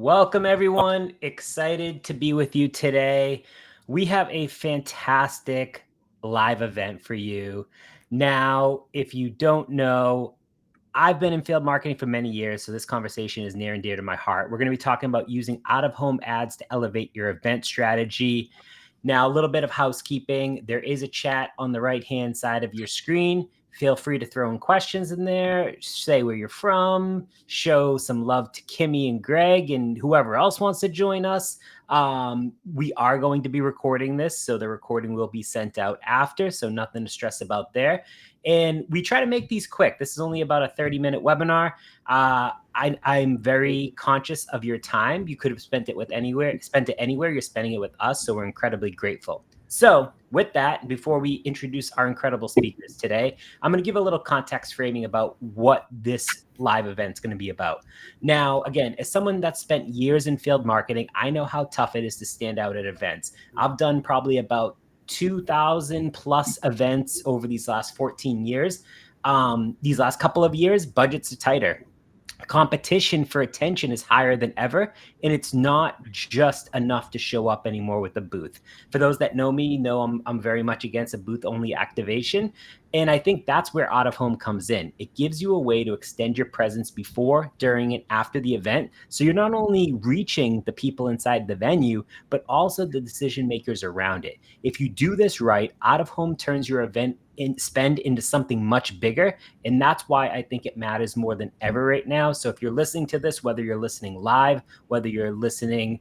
Welcome, everyone. Excited to be with you today. We have a fantastic live event for you. Now, if you don't know, I've been in field marketing for many years, so this conversation is near and dear to my heart. We're going to be talking about using out-of-home ads to elevate your event strategy. Now, a little bit of housekeeping. There is a chat on the right-hand side of your screen. Feel free to throw in questions in there, say where you're from, show some love to Kimmy and Greg and whoever else wants to join us. We are going to be recording this, so the recording will be sent out after, so nothing to stress about there. And we try to make these quick. This is only about a 30-minute webinar. I'm very conscious of your time. You could have spent it anywhere. You're spending it with us, so we're incredibly grateful. So with that, before we introduce our incredible speakers today, I'm going to give a little context framing about what this live event is going to be about. Now, again, as someone that's spent years in field marketing, I know how tough it is to stand out at events. I've done probably about 2,000 plus events over these last 14 years. These last couple of years, budgets are tighter. Competition for attention is higher than ever, and it's not just enough to show up anymore with a booth. For those that know me, know I'm very much against a booth-only activation, and I think that's where out-of-home comes in. It gives you a way to extend your presence before, during, and after the event, so you're not only reaching the people inside the venue, but also the decision makers around it. If you do this right, out-of-home turns your event spend into something much bigger. And that's why I think it matters more than ever right now. So if you're listening to this, whether you're listening live, whether you're listening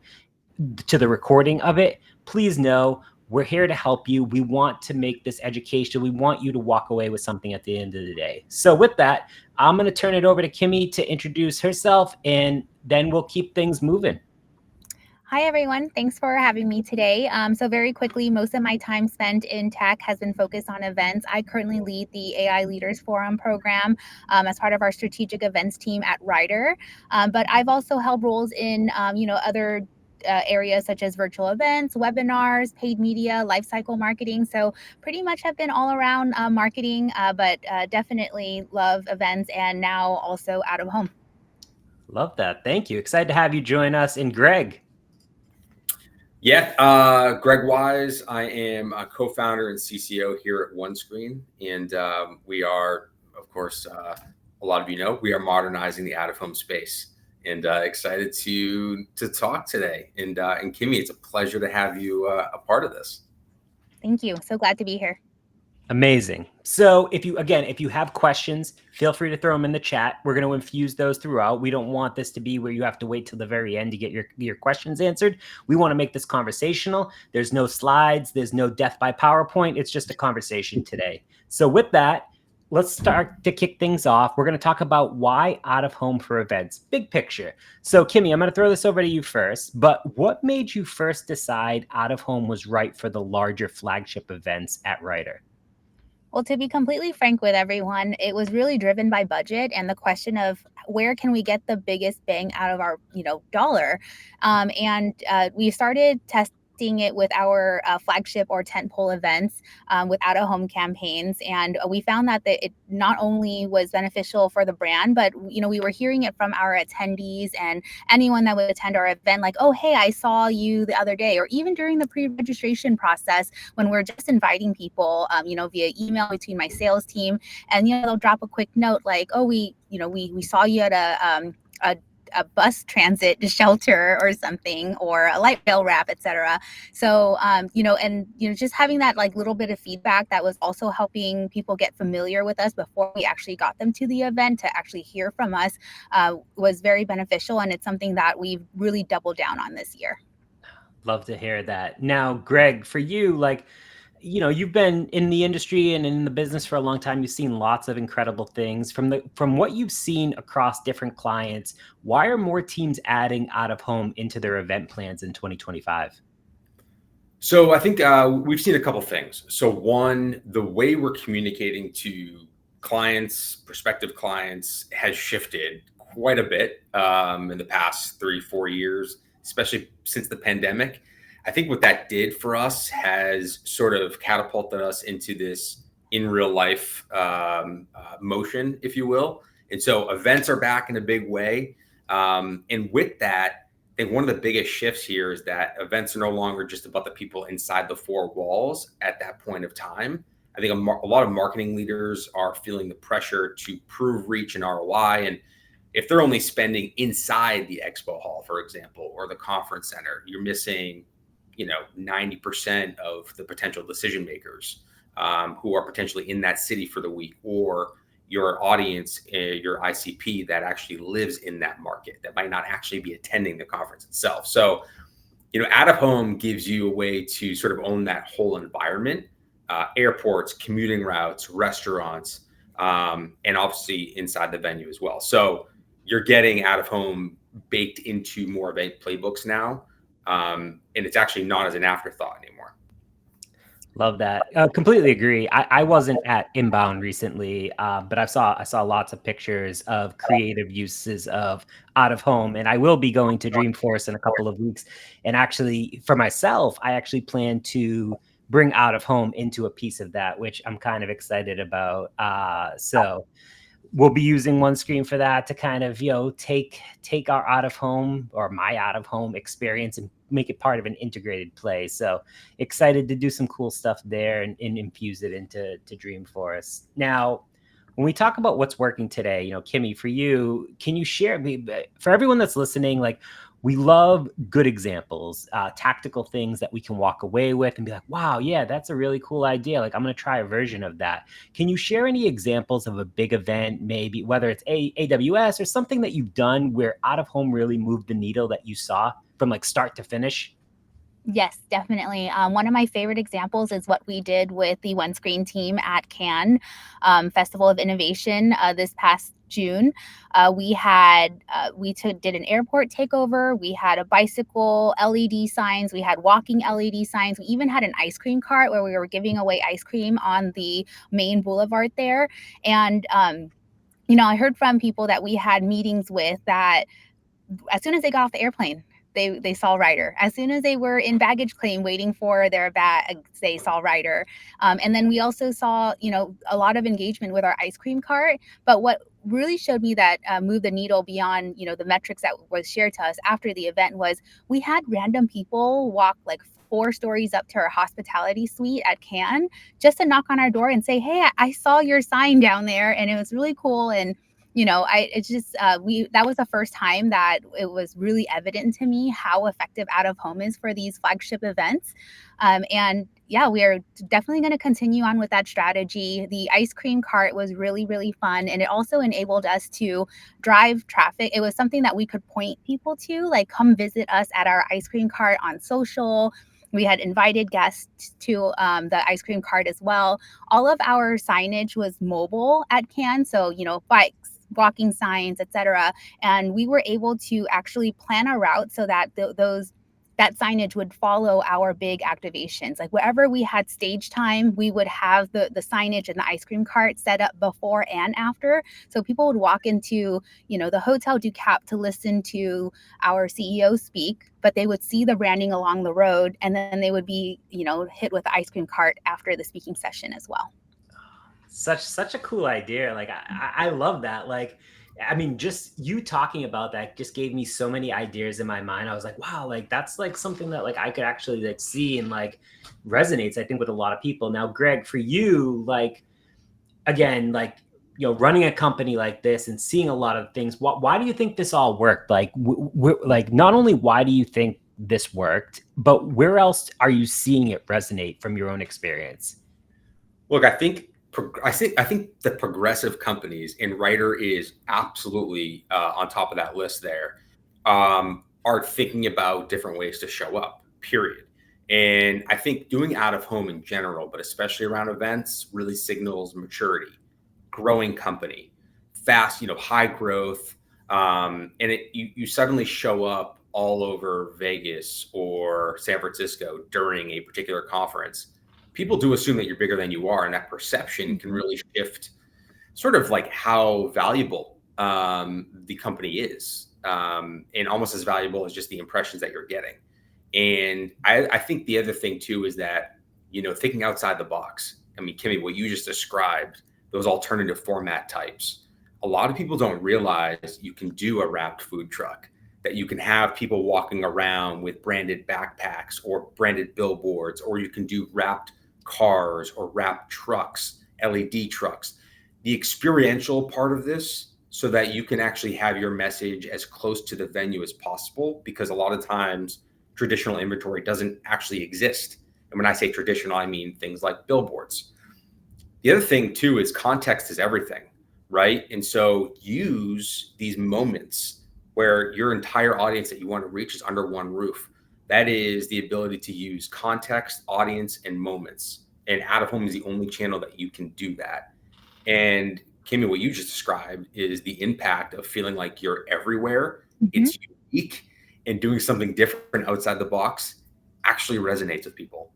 to the recording of it, please know we're here to help you. We want to make this educational. We want you to walk away with something at the end of the day. So with that, I'm going to turn it over to Kimmy to introduce herself, and then we'll keep things moving. Hi, everyone. Thanks for having me today. So very quickly, most of my time spent in tech has been focused on events. I currently lead the AI Leaders Forum program as part of our strategic events team at Ryder. But I've also held roles in, other areas such as virtual events, webinars, paid media, lifecycle marketing. So pretty much have been all around marketing, but definitely love events and now also out of home. Love that. Thank you. Excited to have you join us. And Greg. Yeah, Greg Wise. I am a co-founder and CCO here at OneScreen, and we are, of course, a lot of you know, we are modernizing the out-of-home space, and excited to talk today. And Kimmy, it's a pleasure to have you a part of this. Thank you. So glad to be here. Amazing. So if you have questions, feel free to throw them in the chat. We're going to infuse those throughout. We don't want this to be where you have to wait till the very end to get your questions answered. We want to make this conversational. There's no slides. There's no death by PowerPoint. It's just a conversation today. So with that, let's start to kick things off. We're going to talk about why out of home for events, big picture. So Kimmy, I'm going to throw this over to you first, but what made you first decide out of home was right for the larger flagship events at Ryder? Well, to be completely frank with everyone, it was really driven by budget and the question of where can we get the biggest bang out of our, dollar. We started testing it with our flagship or tentpole events with out-of-home campaigns. And we found that it not only was beneficial for the brand, but, we were hearing it from our attendees and anyone that would attend our event, like, oh, hey, I saw you the other day, or even during the pre-registration process when we're just inviting people, via email between my sales team, and, they'll drop a quick note like, oh, we saw you at a bus transit shelter or something, or a light rail wrap, etc. So, just having that like little bit of feedback that was also helping people get familiar with us before we actually got them to the event to actually hear from us was very beneficial. And it's something that we've really doubled down on this year. Love to hear that. Now, Greg, for you, you've been in the industry and in the business for a long time. You've seen lots of incredible things. From what you've seen across different clients, why are more teams adding out of home into their event plans in 2025? So I think we've seen a couple things. So one, the way we're communicating to clients, prospective clients, has shifted quite a bit in the past 3-4 years, especially since the pandemic. I think what that did for us has sort of catapulted us into this in real life motion, if you will. And so events are back in a big way. And with that, think one of the biggest shifts here is that events are no longer just about the people inside the four walls at that point of time. I think a lot of marketing leaders are feeling the pressure to prove reach and ROI. And if they're only spending inside the expo hall, for example, or the conference center, you're missing, 90% of the potential decision makers who are potentially in that city for the week, or your audience, your ICP that actually lives in that market that might not actually be attending the conference itself. So, out of home gives you a way to sort of own that whole environment, airports, commuting routes, restaurants, and obviously inside the venue as well. So you're getting out of home baked into more event playbooks now. And it's actually not as an afterthought anymore. Love that. Completely agree. I wasn't at Inbound recently, but I saw lots of pictures of creative uses of out of home, and I will be going to Dreamforce in a couple of weeks. And actually, for myself, I actually plan to bring out of home into a piece of that, which I'm kind of excited about. So we'll be using one screen for that to kind of, take our out of home or my out of home experience and make it part of an integrated play. So excited to do some cool stuff there and infuse it into Dreamforce. Now, when we talk about what's working today, Kimmy, for you, can you share, for everyone that's listening, like, we love good examples, tactical things that we can walk away with and be like, wow, yeah, that's a really cool idea. Like, I'm going to try a version of that. Can you share any examples of a big event, maybe whether it's AWS or something that you've done where out of home really moved the needle that you saw from like start to finish? Yes, definitely. One of my favorite examples is what we did with the One Screen team at Cannes Festival of Innovation this past June. Did an airport takeover. We had a bicycle LED signs. We had walking LED signs. We even had an ice cream cart where we were giving away ice cream on the main boulevard there. And I heard from people that we had meetings with that as soon as they got off the airplane, they saw Ryder. As soon as they were in baggage claim waiting for their bags, they saw Ryder. And then we also saw, a lot of engagement with our ice cream cart. But what really showed me that moved the needle beyond, the metrics that was shared to us after the event was we had random people walk like 4 stories up to our hospitality suite at Cannes just to knock on our door and say, hey, I saw your sign down there. And it was really cool. And that was the first time that it was really evident to me how effective out of home is for these flagship events. And yeah, we are definitely going to continue on with that strategy. The ice cream cart was really, really fun. And it also enabled us to drive traffic. It was something that we could point people to, like, come visit us at our ice cream cart on social. We had invited guests to the ice cream cart as well. All of our signage was mobile at Cannes. So, bikes, walking signs, etc. And we were able to actually plan a route so that that signage would follow our big activations. Like wherever we had stage time, we would have the signage and the ice cream cart set up before and after. So people would walk into, the Hotel du Cap to listen to our CEO speak, but they would see the branding along the road, and then they would be, hit with the ice cream cart after the speaking session as well. Such a cool idea. Like, I love that. Like, I mean, just you talking about that just gave me so many ideas in my mind. I was like, wow, like that's like something that like I could actually like see and like resonates, I think, with a lot of people. Now, Greg, for you, like, again, like, running a company like this and seeing a lot of things, why do you think this all worked? Like, like, not only why do you think this worked, but where else are you seeing it resonate from your own experience? Look, I think the progressive companies, and Ryder is absolutely on top of that list there, are thinking about different ways to show up, period. And I think doing out of home in general, but especially around events, really signals maturity, growing company, fast, high growth. And you suddenly show up all over Vegas or San Francisco during a particular conference. People do assume that you're bigger than you are, and that perception can really shift sort of like how valuable the company is, and almost as valuable as just the impressions that you're getting. And I think the other thing too is that, thinking outside the box. I mean, Kimmy, what you just described, those alternative format types, a lot of people don't realize you can do a wrapped food truck. that you can have people walking around with branded backpacks or branded billboards, or you can do wrapped cars or wrapped trucks, LED trucks. The experiential part of this, so that you can actually have your message as close to the venue as possible, because a lot of times traditional inventory doesn't actually exist. And when I say traditional, I mean things like billboards. The other thing too is context is everything, right? And so use these moments where your entire audience that you want to reach is under one roof. That is the ability to use context, audience, and moments. And out of home is the only channel that you can do that. And Kimmy, what you just described is the impact of feeling like you're everywhere. It's unique, and doing something different outside the box actually resonates with people.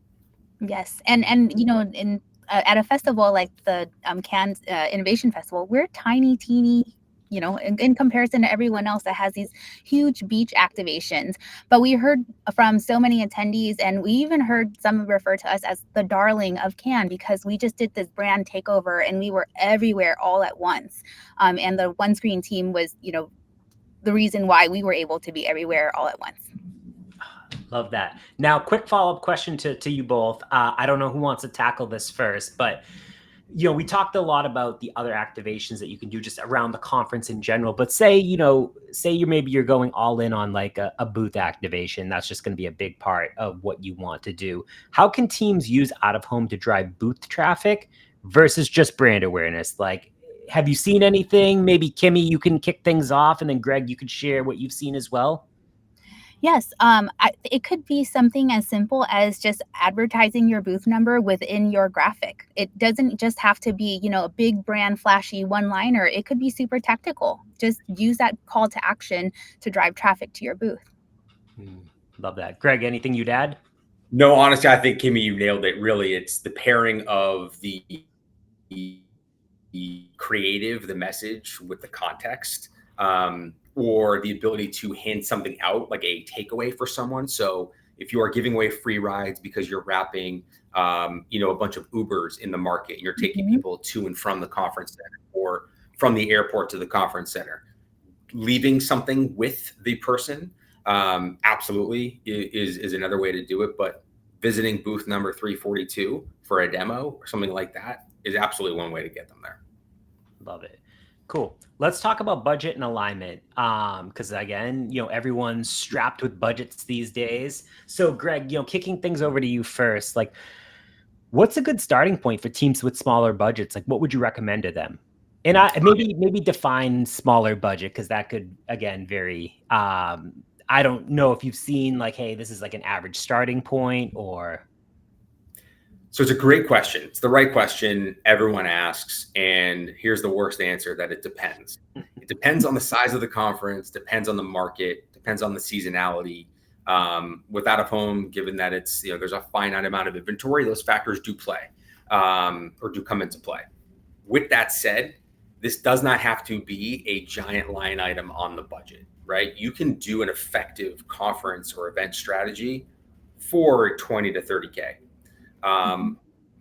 Yes, and in at a festival like the Cannes Innovation Festival, we're tiny, teeny, in comparison to everyone else that has these huge beach activations. But we heard from so many attendees, and we even heard some refer to us as the darling of Cannes, because we just did this brand takeover and we were everywhere all at once. And the One Screen team was, the reason why we were able to be everywhere all at once. Love that. Now, quick follow-up question to you both. I don't know who wants to tackle this first, but we talked a lot about the other activations that you can do just around the conference in general. But say you're going all in on like a booth activation. That's just going to be a big part of what you want to do. How can teams use out of home to drive booth traffic versus just brand awareness? Like, have you seen anything? Maybe Kimmy, you can kick things off, and then Greg, you could share what you've seen as well. Yes, it could be something as simple as just advertising your booth number within your graphic. It doesn't just have to be, a big brand flashy one-liner. It could be super tactical. Just use that call to action to drive traffic to your booth. Love that. Greg, anything you'd add? No, honestly, I think, Kimmy, you nailed it. Really, it's the pairing of the creative, the message with the context. Or the ability to hand something out, like a takeaway for someone. So if you are giving away free rides because you're wrapping, a bunch of Ubers in the market, and you're taking people to and from the conference center, or from the airport to the conference center, leaving something with the person, absolutely is another way to do it. But visiting booth number 342 for a demo or something like that is absolutely one way to get them there. Love it. Cool. Let's talk about budget and alignment. Because again, everyone's strapped with budgets these days. So Greg, kicking things over to you first, like, what's a good starting point for teams with smaller budgets? Like, what would you recommend to them? And maybe define smaller budget, because that could, again, vary. I don't know if you've seen like, hey, this is like an average starting point, or. So it's a great question. It's the right question everyone asks. And here's the worst answer, that it depends. It depends on the size of the conference, depends on the market, depends on the seasonality. With out of home, given that it's, there's a finite amount of inventory, those factors do play, or do come into play. With that said, this does not have to be a giant line item on the budget, right? You can do an effective conference or event strategy for 20 to 30K.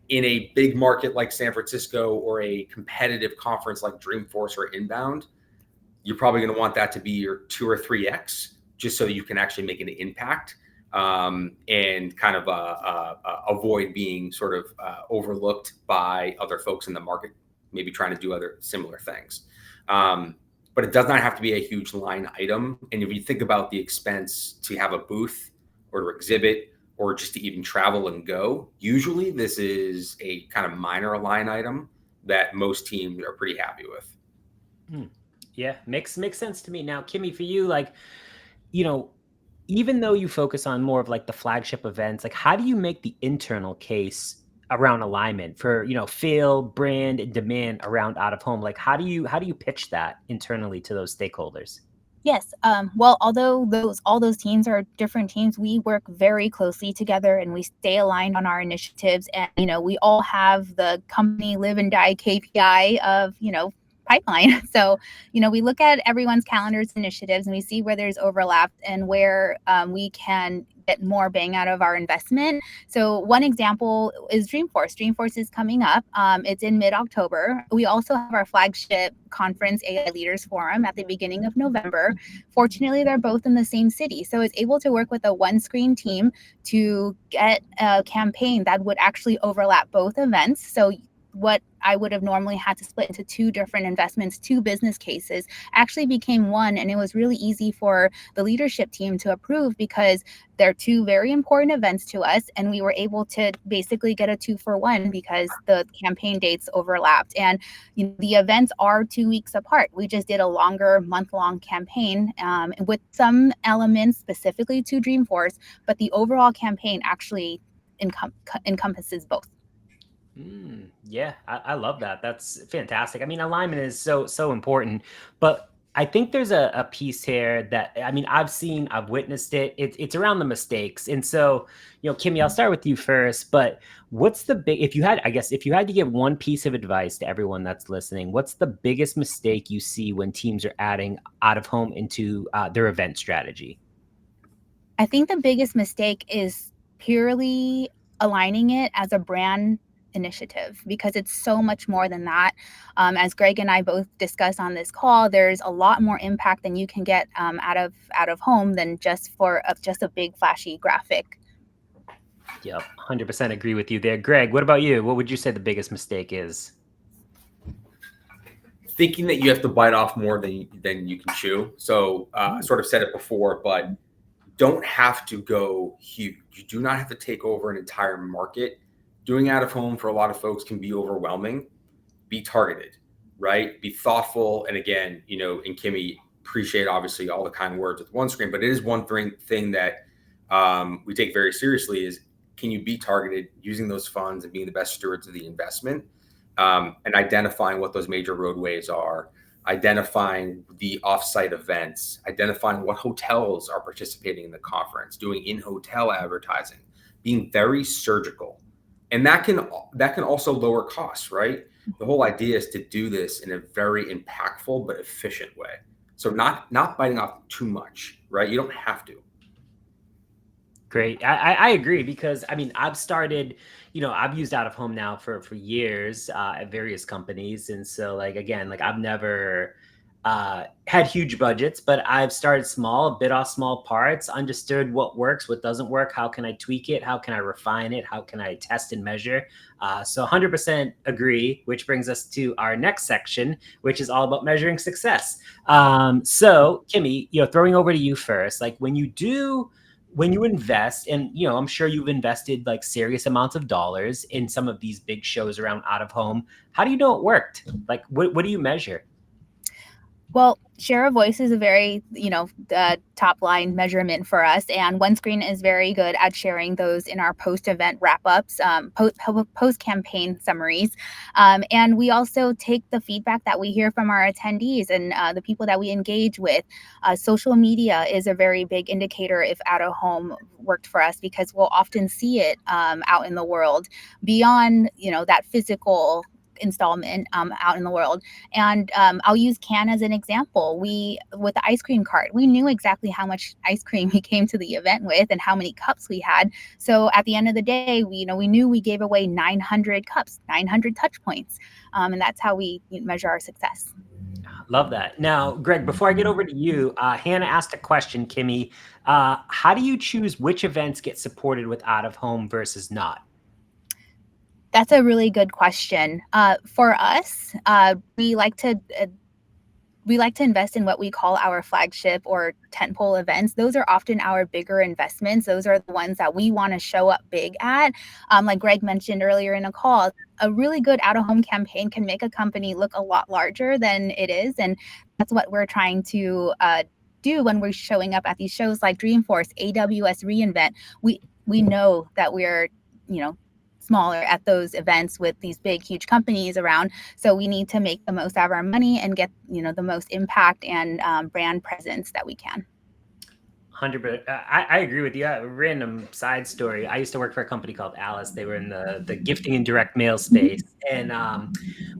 In a big market like San Francisco, or a competitive conference like Dreamforce or Inbound, you're probably going to want that to be your 2 or 3x, just so you can actually make an impact, and kind of avoid being sort of overlooked by other folks in the market, maybe trying to do other similar things. But it does not have to be a huge line item. And if you think about the expense to have a booth, or to exhibit, or just to even travel and go, usually this is a kind of minor line item that most teams are pretty happy with. Yeah, makes sense to me. Now, Kimmy, for you, like, even though you focus on more of like the flagship events, like, how do you make the internal case around alignment for, field, brand, and demand around out of home? Like, how do you pitch that internally to those stakeholders? Yes. Well, although all those teams are different teams, we work very closely together and we stay aligned on our initiatives. And, we all have the company live and die KPI of, pipeline. So, we look at everyone's calendars, initiatives, and we see where there's overlap and where we can get more bang out of our investment. So one example is Dreamforce. Dreamforce is coming up. It's in mid-October. We also have our flagship conference, AI Leaders Forum, at the beginning of November. Fortunately, they're both in the same city. So it's able to work with a one-screen team to get a campaign that would actually overlap both events. So what I would have normally had to split into two different investments, two business cases, actually became one. And it was really easy for the leadership team to approve because they're two very important events to us. And we were able to basically get a 2-for-1 because the campaign dates overlapped. And the events are 2 weeks apart. We just did a longer month-long campaign with some elements specifically to Dreamforce, but the overall campaign actually encompasses both. Yeah, I love that. That's fantastic. I mean, alignment is so important, but I think there's a piece here that, I mean, I've witnessed it. It's around the mistakes. And so, Kimmy, I'll start with you first, but what's the big, if you had to give one piece of advice to everyone that's listening, what's the biggest mistake you see when teams are adding out of home into their event strategy? I think the biggest mistake is purely aligning it as a brand initiative, because it's so much more than that. As Greg and I both discussed on this call, there's a lot more impact than you can get out of home than just a big flashy graphic. Yep, 100% agree with you there. Greg, what about you? What would you say the biggest mistake is? Thinking that you have to bite off more than you can chew. So I sort of said it before, but don't have to go huge. You do not have to take over an entire market. Doing out of home for a lot of folks can be overwhelming. Be targeted, right? Be thoughtful. And again, and Kimmy, appreciate obviously all the kind words with one screen, but it is one thing that we take very seriously is, can you be targeted using those funds and being the best stewards of the investment, and identifying what those major roadways are, identifying the offsite events, identifying what hotels are participating in the conference, doing in-hotel advertising, being very surgical. And that can also lower costs, right? The whole idea is to do this in a very impactful but efficient way. So not biting off too much, right? You don't have to. Great. I agree, because I mean, I've started, I've used out of home now for years at various companies. And so again, I've never had huge budgets, but I've started small, bit off small parts, understood what works, what doesn't work, how can I tweak it, how can I refine it, how can I test and measure. So 100% agree, which brings us to our next section, which is all about measuring success. So Kimmy, throwing over to you first, when you invest, and I'm sure you've invested serious amounts of dollars in some of these big shows around out of home, how do you know it worked? What do you measure? Well, share of voice is a very, top line measurement for us. And OneScreen is very good at sharing those in our post-event wrap-ups, post-campaign summaries. And we also take the feedback that we hear from our attendees and the people that we engage with. Social media is a very big indicator if out of home worked for us, because we'll often see it out in the world beyond, that physical installment out in the world. And I'll use Cannes as an example. With the ice cream cart, we knew exactly how much ice cream we came to the event with and how many cups we had. So at the end of the day, we knew we gave away 900 cups, 900 touch points. And that's how we measure our success. Love that. Now, Greg, before I get over to you, Hannah asked a question, Kimmy. How do you choose which events get supported with out of home versus not? That's a really good question. For us, we like to invest in what we call our flagship or tentpole events. Those are often our bigger investments. Those are the ones that we want to show up big at. Like Greg mentioned earlier in a call, a really good out-of-home campaign can make a company look a lot larger than it is. And that's what we're trying to do when we're showing up at these shows like Dreamforce, AWS reInvent. We know that we're, smaller at those events with these big, huge companies around. So we need to make the most out of our money and get, the most impact and brand presence that we can. 100%. I agree with you. A random side story. I used to work for a company called Alice. They were in the gifting and direct mail space. And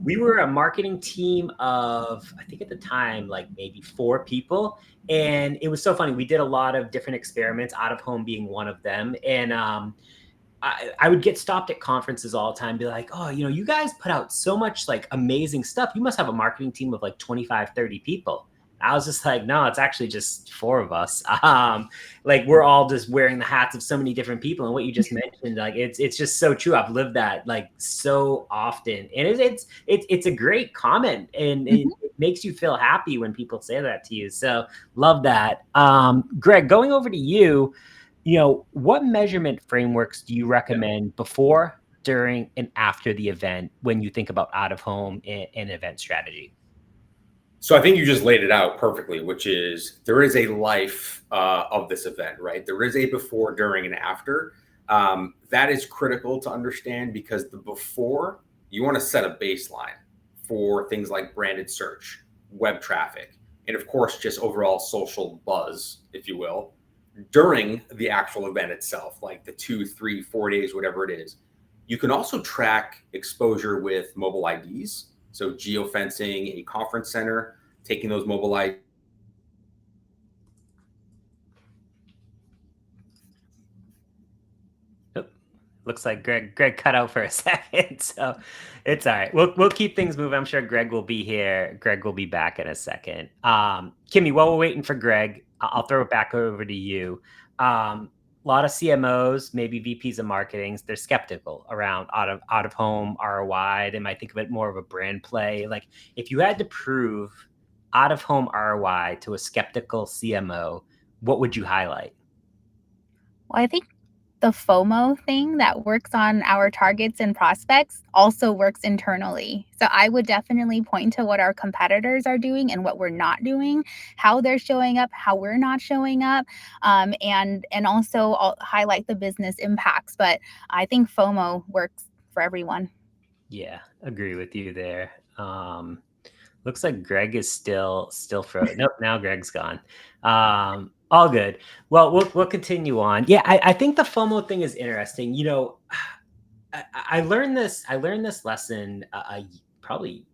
we were a marketing team of, I think at the time, like maybe 4 people. And it was so funny. We did a lot of different experiments, out of home being one of them. And I would get stopped at conferences all the time, be like, oh, you guys put out so much like amazing stuff. You must have a marketing team of like 25, 30 people. I was just like, no, it's actually just 4 of us. Like we're all just wearing the hats of so many different people. And what you just mentioned, like it's just so true. I've lived that like so often, and it's a great comment, and it makes you feel happy when people say that to you. So love that. Greg, going over to you, what measurement frameworks do you recommend before, during, and after the event when you think about out of home and event strategy? So I think you just laid it out perfectly, which is there is a life of this event, right? There is a before, during, and after. That is critical to understand, because the before, you want to set a baseline for things like branded search, web traffic, and of course, just overall social buzz, if you will, during the actual event itself, like the 2, 3, 4 days, whatever it is. You can also track exposure with mobile IDs. So geofencing a conference center, taking those mobile IDs. Looks like Greg cut out for a second, so it's all right. We'll keep things moving. I'm sure Greg will be here. Greg will be back in a second. Kimmy, while we're waiting for Greg, I'll throw it back over to you. A lot of CMOs, maybe VPs of marketing, they're skeptical around out of home ROI. They might think of it more of a brand play. Like if you had to prove out of home ROI to a skeptical CMO, what would you highlight? Well, I think the FOMO thing that works on our targets and prospects also works internally. So I would definitely point to what our competitors are doing and what we're not doing, how they're showing up, how we're not showing up, and also highlight the business impacts. But I think FOMO works for everyone. Yeah, agree with you there. Looks like Greg is still frozen. Nope, now Greg's gone. All good. Well, we'll continue on. Yeah, I think the FOMO thing is interesting. I learned this lesson probably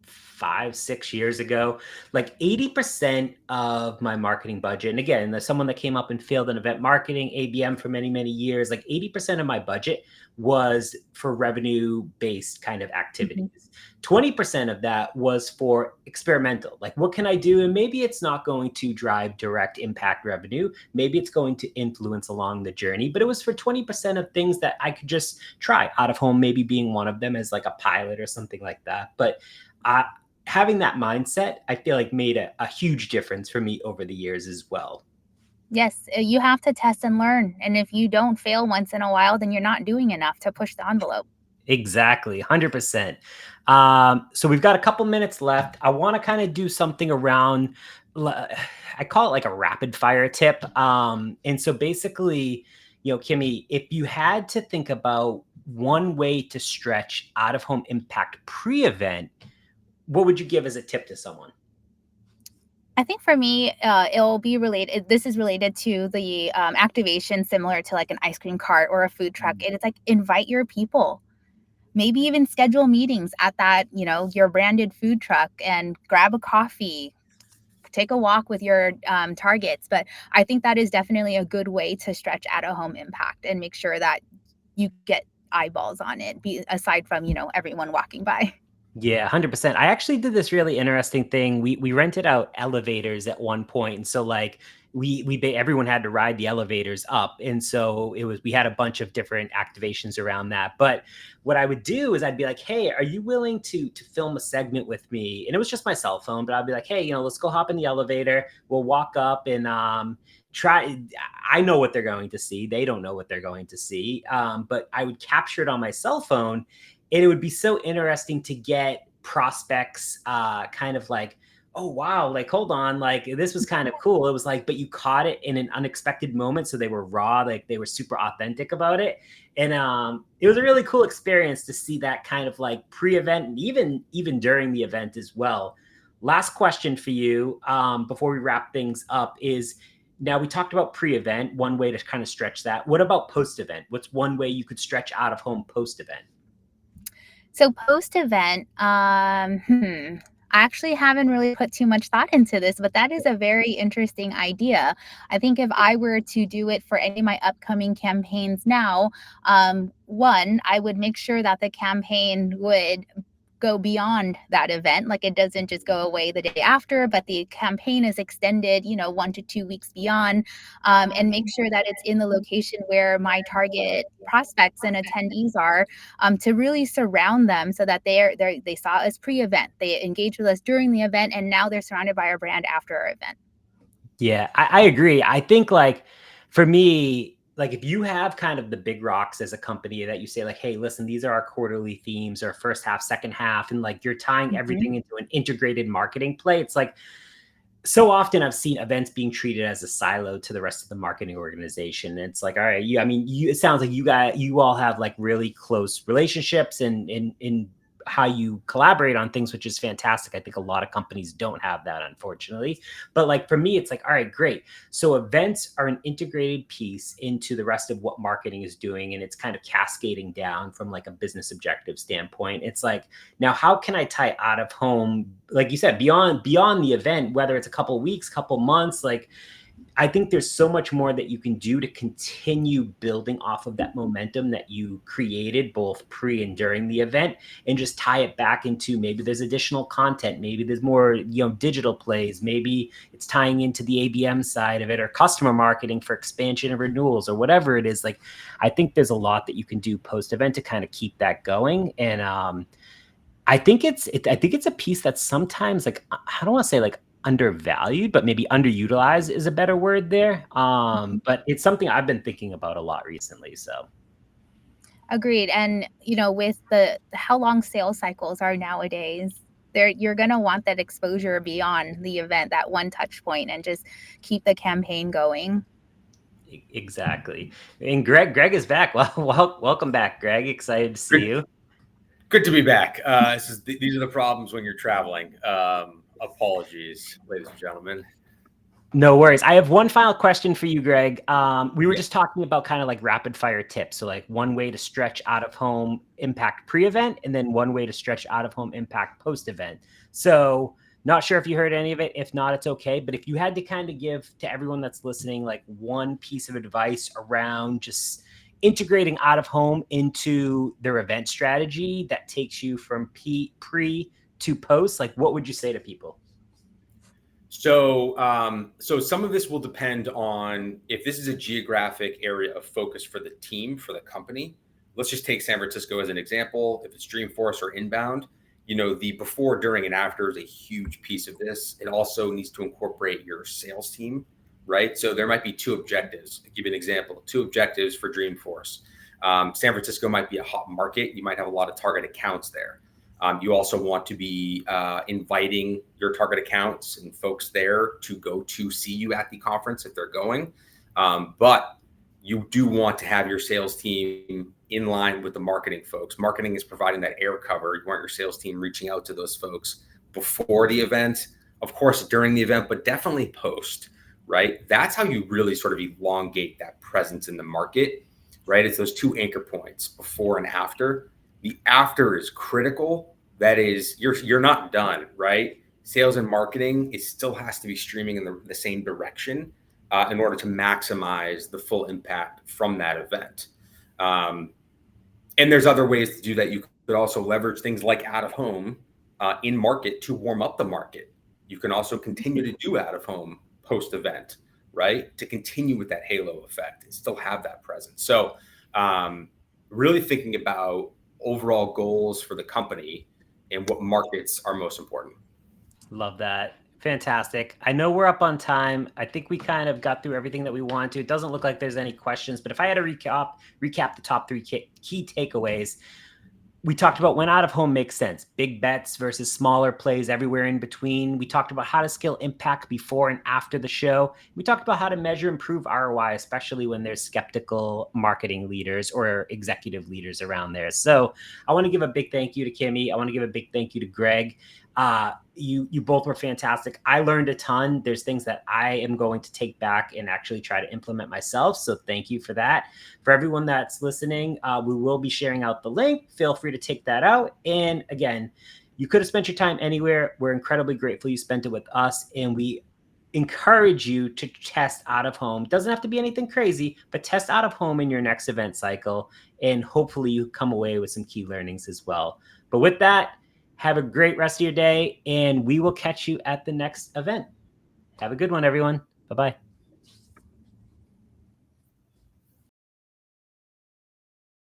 5, 6 years ago. Like 80% of my marketing budget, and again, as someone that came up and failed in event marketing, ABM for many, many years, like 80% of my budget was for revenue-based kind of activities. 20% of that was for experimental. Like, what can I do? And maybe it's not going to drive direct impact revenue. Maybe it's going to influence along the journey, but it was for 20% of things that I could just try, out of home, maybe being one of them as like a pilot or something like that. But having that mindset, I feel like made a huge difference for me over the years as well. Yes, you have to test and learn. And if you don't fail once in a while, then you're not doing enough to push the envelope. Exactly, 100%. So we've got a couple minutes left. I want to kind of do something around, I call it like a rapid fire tip. And so basically, Kimmy, if you had to think about one way to stretch out of home impact pre-event, what would you give as a tip to someone? I think for me, it'll be related. This is related to the activation, similar to like an ice cream cart or a food truck. It's like invite your people. Maybe even schedule meetings at that, your branded food truck, and grab a coffee, take a walk with your targets. But I think that is definitely a good way to stretch out of home impact and make sure that you get eyeballs on it, aside from, everyone walking by. Yeah, 100%. I actually did this really interesting thing. We rented out elevators at one point, and so like everyone had to ride the elevators up, and so we had a bunch of different activations around that. But what I would do is I'd be like, "Hey, are you willing to film a segment with me?" And it was just my cell phone, but I'd be like, "Hey, let's go hop in the elevator. We'll walk up and try." I know what they're going to see. They don't know what they're going to see, but I would capture it on my cell phone. And it would be so interesting to get prospects kind of like, oh, wow, like, hold on, like, this was kind of cool. It was like, but you caught it in an unexpected moment. So they were raw, like they were super authentic about it. And it was a really cool experience to see that kind of like pre-event and even during the event as well. Last question for you before we wrap things up is, Now we talked about pre-event, one way to kind of stretch that. What about post-event? What's one way you could stretch out of home post-event? So post-event, I actually haven't really put too much thought into this, but that is a very interesting idea. I think if I were to do it for any of my upcoming campaigns now, one, I would make sure that the campaign would go beyond that event. Like it doesn't just go away the day after, but the campaign is extended, 1 to 2 weeks beyond, and make sure that it's in the location where my target prospects and attendees are, to really surround them so that they saw us pre-event, they engaged with us during the event, and now they're surrounded by our brand after our event. Yeah, I agree. I think like for me, like if you have kind of the big rocks as a company that you say like, hey, listen, these are our quarterly themes or first half, second half, and like you're tying everything into an integrated marketing play. It's like so often I've seen events being treated as a silo to the rest of the marketing organization. And it's like, all right, it sounds like you all have like really close relationships and in how you collaborate on things, which is fantastic. I think a lot of companies don't have that, unfortunately. But like for me, it's like, all right, great. So events are an integrated piece into the rest of what marketing is doing. And it's kind of cascading down from like a business objective standpoint. It's like, now how can I tie out of home, like you said, beyond the event, whether it's a couple weeks, couple months, like I think there's so much more that you can do to continue building off of that momentum that you created both pre and during the event, and just tie it back into maybe there's additional content, maybe there's more, digital plays, maybe it's tying into the ABM side of it or customer marketing for expansion and renewals or whatever it is. Like, I think there's a lot that you can do post event to kind of keep that going. And I think it's a piece that's sometimes like, I don't want to say like undervalued, but maybe underutilized is a better word there. But it's something I've been thinking about a lot recently. So Agreed. And with how long sales cycles are nowadays, you're going to want that exposure beyond the event, that one touch point, and just keep the campaign going. Exactly. And Greg is back. Well, welcome back, Greg. Excited to see you. Good to be back. These are the problems when you're traveling. Apologies, ladies and gentlemen. No worries. I have one final question for you, Greg. We were just talking about kind of like rapid fire tips. So like one way to stretch out of home impact pre-event, and then one way to stretch out of home impact post-event. So not sure if you heard any of it. If not, it's okay. But if you had to kind of give to everyone that's listening, like one piece of advice around just integrating out of home into their event strategy that takes you from pre to post, like what would you say to people? So some of this will depend on if this is a geographic area of focus for the team, for the company. Let's just take San Francisco as an example. If it's Dreamforce or inbound, the before, during, and after is a huge piece of this. It also needs to incorporate your sales team, right? So there might be two objectives. I'll give you an example. Two objectives for Dreamforce. San Francisco might be a hot market. You might have a lot of target accounts there. You also want to be inviting your target accounts and folks there to go to see you at the conference if they're going. But you do want to have your sales team in line with the marketing folks. Marketing is providing that air cover. You want your sales team reaching out to those folks before the event, of course, during the event, but definitely post, right? That's how you really sort of elongate that presence in the market, right? It's those two anchor points, before and after. The after is critical. That is, you're not done, right? Sales and marketing, it still has to be streaming in the same direction in order to maximize the full impact from that event. And there's other ways to do that. You could also leverage things like out of home in market to warm up the market. You can also continue to do out of home post event, right? To continue with that halo effect and still have that presence. So really thinking about overall goals for the company and what markets are most important. Love that. Fantastic. I know we're up on time. I think we kind of got through everything that we wanted to. It doesn't look like there's any questions, but if I had to recap the top three key takeaways, we talked about when out of home makes sense, big bets versus smaller plays everywhere in between. We talked about how to scale impact before and after the show. We talked about how to measure improve ROI, especially when there's skeptical marketing leaders or executive leaders around there. So I want to give a big thank you to Kimmy. I want to give a big thank you to Greg. you both were fantastic. I learned a ton. There's things that I am going to take back and actually try to implement myself. So thank you for that. For everyone that's listening, we will be sharing out the link. Feel free to take that out. And again, you could have spent your time anywhere. We're incredibly grateful you spent it with us, and we encourage you to test out of home. Doesn't have to be anything crazy, but test out of home in your next event cycle, and hopefully you come away with some key learnings as well. But with that, have a great rest of your day, and we will catch you at the next event. Have a good one, everyone. Bye-bye.